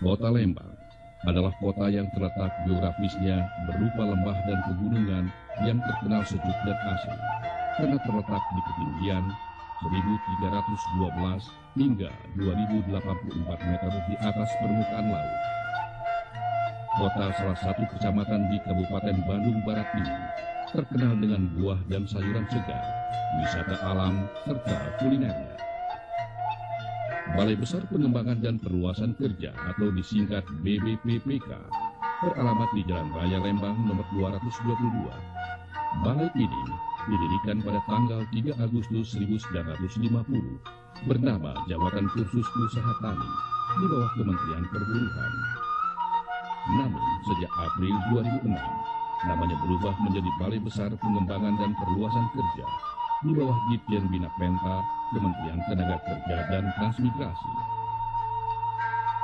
Kota Lembang adalah kota yang terletak geografisnya berupa lembah dan pegunungan yang terkenal sejuk dan asri, karena terletak di ketinggian 1.312 hingga 2.084 meter di atas permukaan laut. Kota salah satu kecamatan di Kabupaten Bandung Barat ini terkenal dengan buah dan sayuran segar, wisata alam, serta kulinernya. Balai Besar Pengembangan dan Perluasan Kerja atau disingkat BBPPK beralamat di Jalan Raya Lembang nomor 222. Balai ini didirikan pada tanggal 3 Agustus 1950 bernama Jabatan Kursus Usaha Tani di bawah Kementerian Perburuan. Namun sejak April 2006 namanya berubah menjadi Balai Besar Pengembangan dan Perluasan Kerja di bawah Ditjen Bina Penta, Kementerian Tenaga Kerja dan Transmigrasi.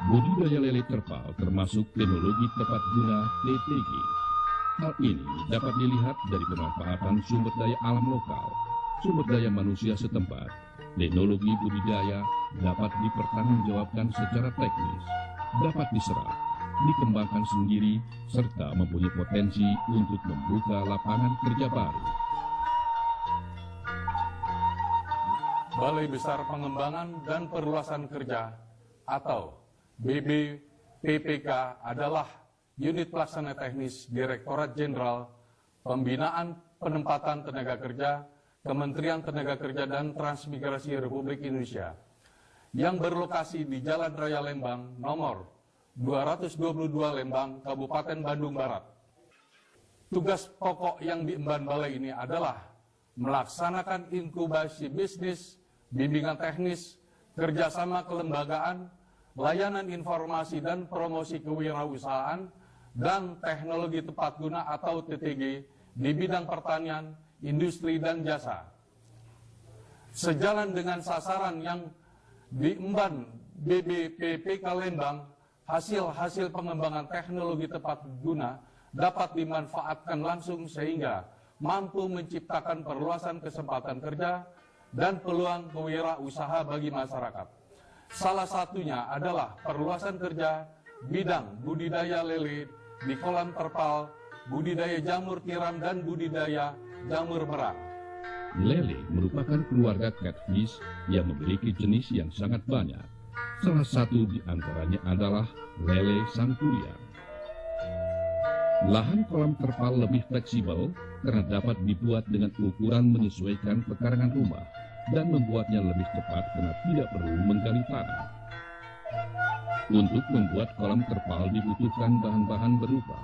Budidaya lele terpal termasuk teknologi tepat guna TTG. Hal ini dapat dilihat dari pemanfaatan sumber daya alam lokal, sumber daya manusia setempat. Teknologi budidaya dapat dipertanggungjawabkan secara teknis, dapat diserap, dikembangkan sendiri, serta mempunyai potensi untuk membuka lapangan kerja baru. Balai Besar Pengembangan dan Perluasan Kerja atau BBPPK adalah unit pelaksana teknis Direktorat Jenderal Pembinaan Penempatan Tenaga Kerja Kementerian Tenaga Kerja dan Transmigrasi Republik Indonesia yang berlokasi di Jalan Raya Lembang nomor 222 Lembang, Kabupaten Bandung Barat. Tugas pokok yang diemban balai ini adalah melaksanakan inkubasi bisnis, bimbingan teknis, kerjasama kelembagaan, layanan informasi dan promosi kewirausahaan, dan teknologi tepat guna atau TTG di bidang pertanian, industri, dan jasa. Sejalan dengan sasaran yang diemban BBPPK Lembang, hasil-hasil pengembangan teknologi tepat guna dapat dimanfaatkan langsung sehingga mampu menciptakan perluasan kesempatan kerja dan peluang kewirausahaan bagi masyarakat. Salah satunya adalah perluasan kerja bidang budidaya lele di kolam terpal, budidaya jamur tiram, dan budidaya jamur merang. Lele merupakan keluarga catfish yang memiliki jenis yang sangat banyak. Salah satu di antaranya adalah lele sangkuriang. Lahan kolam terpal lebih fleksibel karena dapat dibuat dengan ukuran menyesuaikan pekarangan rumah dan membuatnya lebih cepat karena tidak perlu menggali tanah. Untuk membuat kolam terpal dibutuhkan bahan-bahan berupa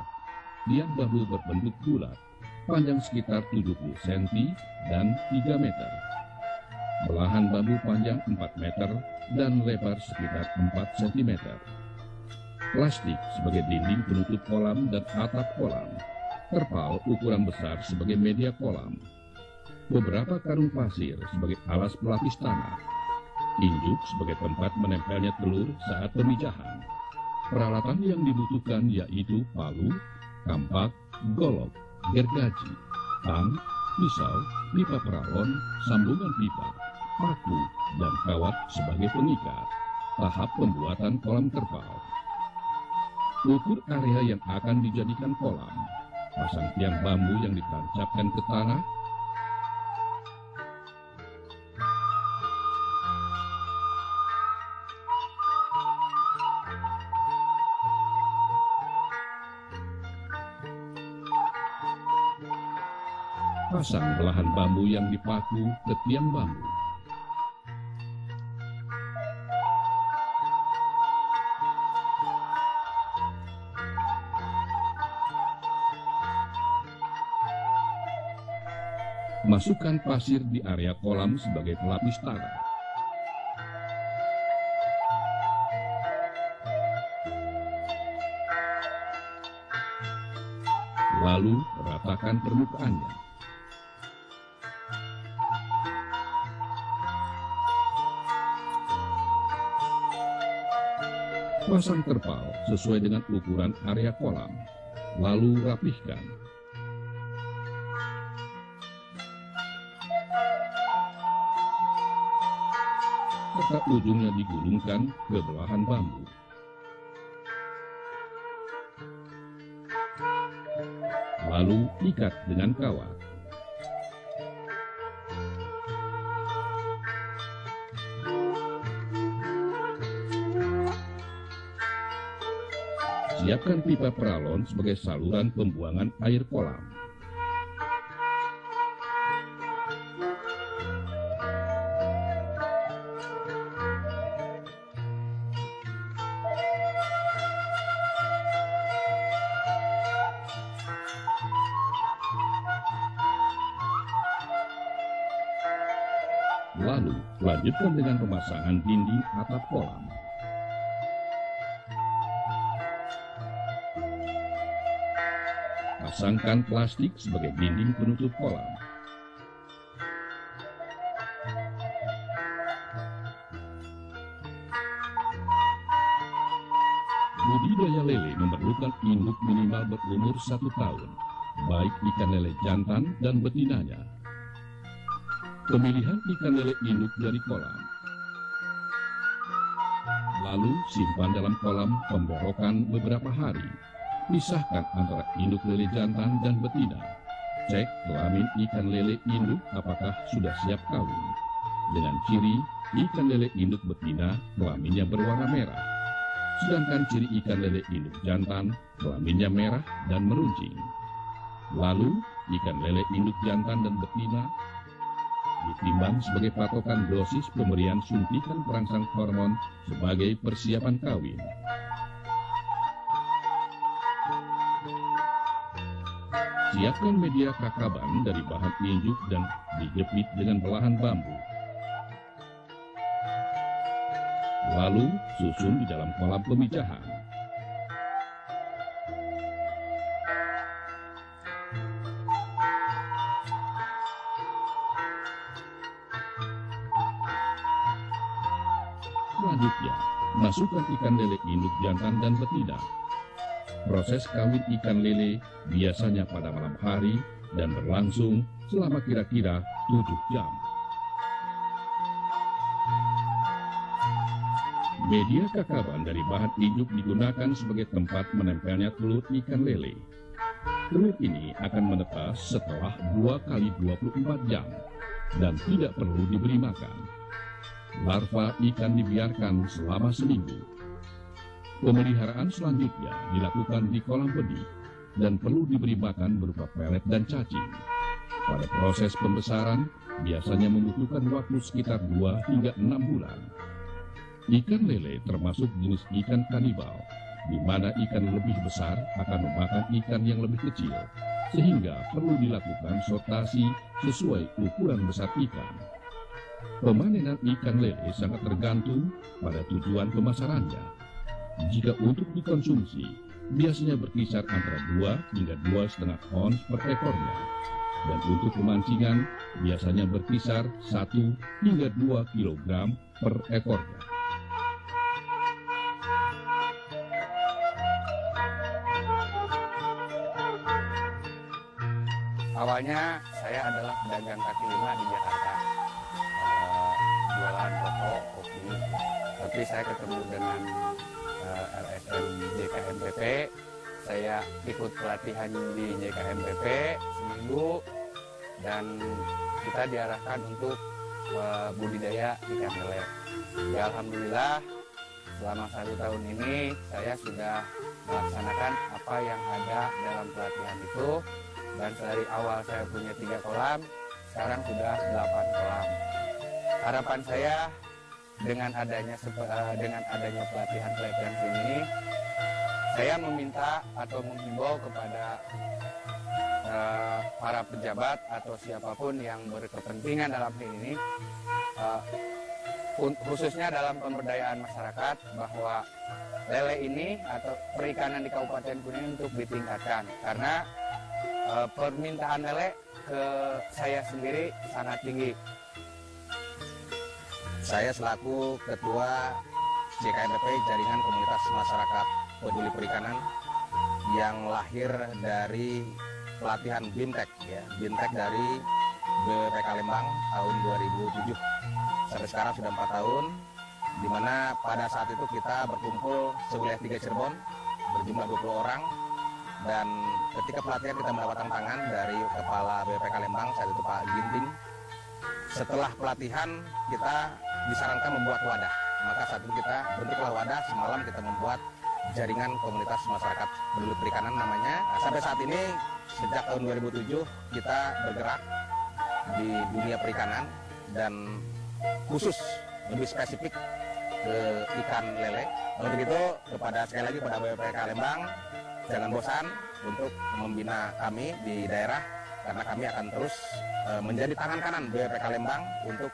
liang bambu berbentuk bulat, panjang sekitar 70 cm dan 3 meter. Belahan bambu panjang 4 meter dan lebar sekitar 4 cm. Plastik sebagai dinding penutup kolam dan atap kolam. Terpal ukuran besar sebagai media kolam. Beberapa karung pasir sebagai alas pelapis tanah. Injuk sebagai tempat menempelnya telur saat pemijahan. Peralatan yang dibutuhkan yaitu palu, kampak, golok, gergaji, tang, pisau, pipa peralon, sambungan pipa, paku, dan kawat sebagai pengikat. Tahap pembuatan kolam terpal. Ukur area yang akan dijadikan kolam. Pasang tiang bambu yang ditancapkan ke tanah. Pasang belahan bambu yang dipaku ke tiang bambu. Masukkan pasir di area kolam sebagai pelapis tanah. Lalu ratakan permukaannya. Pasang terpal sesuai dengan ukuran area kolam, lalu rapihkan. Serta ujungnya digulungkan ke belahan bambu. lalu ikat dengan kawat. Siapkan pipa peralon sebagai saluran pembuangan air kolam. Lalu, lanjutkan dengan pemasangan dinding atap kolam. Pasangkan plastik sebagai dinding penutup kolam. Budidaya lele memerlukan induk minimal berumur 1 tahun, baik ikan lele jantan dan betinanya. Pemilihan ikan lele induk dari kolam. Lalu simpan dalam kolam pemborokan beberapa hari. Pisahkan antara induk lele jantan dan betina. Cek kelamin ikan lele induk apakah sudah siap kawin. Dengan ciri ikan lele induk betina kelaminnya berwarna merah. Sedangkan ciri ikan lele induk jantan kelaminnya merah dan meruncing. Lalu ikan lele induk jantan dan betina ditimbang sebagai patokan dosis pemberian suntikan perangsang hormon sebagai persiapan kawin. Siapkan media kakaban dari bahan injuk dan dijepit dengan belahan bambu. Lalu susun di dalam kolam pemijahan. Selanjutnya, masukkan ikan lele induk jantan dan betina. Proses kawin ikan lele biasanya pada malam hari dan berlangsung selama kira-kira 7 jam. Media kakaban dari bahan ijuk digunakan sebagai tempat menempelnya telur ikan lele. Telur ini akan menetas setelah 2 kali 24 jam dan tidak perlu diberi makan. Larva ikan dibiarkan selama seminggu. Pemeliharaan selanjutnya dilakukan di kolam benih dan perlu diberi makan berupa pelet dan cacing. Pada proses pembesaran biasanya membutuhkan waktu sekitar 2 hingga 6 bulan. Ikan lele termasuk jenis ikan kanibal, di mana ikan lebih besar akan memakan ikan yang lebih kecil, sehingga perlu dilakukan sortasi sesuai ukuran besar ikan. Pemanenan ikan lele sangat tergantung pada tujuan pemasarannya. Jika untuk dikonsumsi, biasanya berkisar antara 2 hingga 2,5 ons per ekornya. Dan untuk pemancingan, biasanya berkisar 1 hingga 2 kilogram per ekornya. Awalnya saya adalah pedagang kaki lima di Jakarta, jualan rokok, kopi. Tapi saya ketemu dengan LSM JKMPP, saya ikut pelatihan di JKMPP seminggu dan kita diarahkan untuk budidaya ikan lele. Ya, alhamdulillah selama 1 tahun ini saya sudah melaksanakan apa yang ada dalam pelatihan itu, dan dari awal saya punya 3 kolam, sekarang sudah 8 kolam. Harapan saya dengan adanya pelatihan ini, saya meminta atau menghimbau kepada para pejabat atau siapapun yang berkepentingan dalam hal ini, khususnya dalam pemberdayaan masyarakat, bahwa lele ini atau perikanan di Kabupaten Kuningan untuk ditingkatkan, karena permintaan lele ke saya sendiri sangat tinggi. Saya selaku Ketua JKMPP, Jaringan Komunitas Masyarakat Peduli Perikanan, yang lahir dari pelatihan BIMTEK, ya, BIMTEK dari BPK Lembang tahun 2007. Sampai sekarang sudah 4 tahun, di mana pada saat itu kita berkumpul sewilayah 3 Cirebon, berjumlah 20 orang, Dan ketika pelatihan kita mendapat tantangan dari Kepala BPK Lembang saat itu Pak Ginting. Setelah pelatihan kita disarankan membuat wadah. Maka saat itu kita bentuklah wadah, semalam kita membuat jaringan komunitas masyarakat peduli perikanan namanya. Nah, sampai saat ini sejak tahun 2007 kita bergerak di dunia perikanan dan khusus lebih spesifik ke ikan lele. Untuk itu kepada sekali lagi pada BPK Lembang, jangan bosan untuk membina kami di daerah karena kami akan terus menjadi tangan kanan BPK Lembang untuk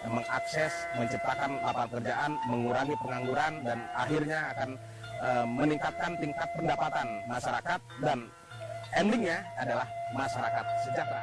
mengakses, menciptakan lapangan pekerjaan, mengurangi pengangguran dan akhirnya akan meningkatkan tingkat pendapatan masyarakat dan endingnya adalah masyarakat sejahtera.